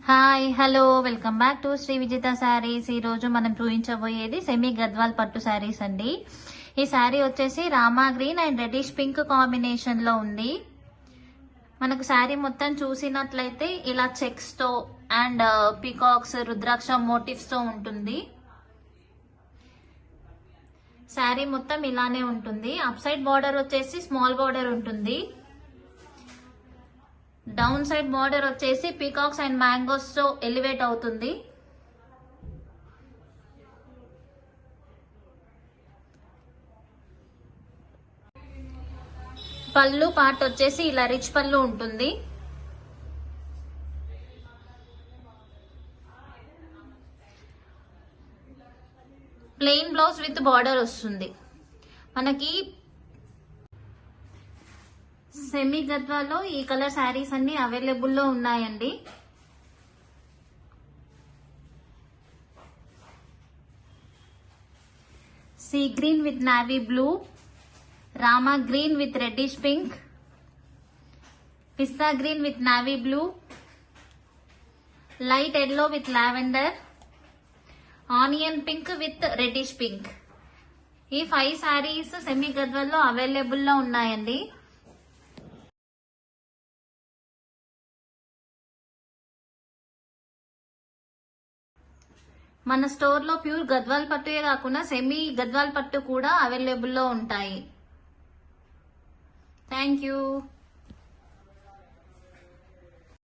Hi hello welcome back to Sri Vijitha Sarees. ఈ రోజు మనం చూపించబోయేది సెమీ గద్వాల్ పట్టు శారీస్ అండి. ఈ శారీ వచ్చేసి Rama green and reddish pink combination లో ఉంది. మనకు శారీ మొత్తం చూసినట్లయితే ఇలా చెక్స్ తో అండ్ పీకాక్స్ రుద్రాక్ష మోటివ్స్ తో ఉంటుంది. శారీ మొత్తం ఇలానే ఉంటుంది. అప్ సైడ్ బార్డర్ వచ్చేసి స్మాల్ బార్డర్ ఉంటుంది. డౌన్ సైడ్ బార్డర్ వచ్చేసి పీకాక్స్ అండ్ మ్యాంగోస్ తో ఎలివేట్ అవుతుంది. పళ్ళు పార్ట్ వచ్చేసి ఇలా రిచ్ పళ్ళు ఉంటుంది. ప్లెయిన్ బ్లౌజ్ విత్ బార్డర్ వస్తుంది. మనకి సెమీ గద్వాలో ఈ కలర్ శారీస్ అన్ని అవైలబుల్ లో ఉన్నాయండి. Sea green with navy blue, Rama green with reddish pink, pista green with navy blue, light yellow with lavender, onion pink with reddish pink. ఈ 5 saris semi గద్వాల్లో available లో ఉన్నాయండి. మన స్టోర్ లో ప్యూర్ గద్వాల్ పట్టుయే కాకుండా సెమీ గద్వాల్ పట్టు కూడా అవైలబుల్ లో ఉంటాయి. Thank you.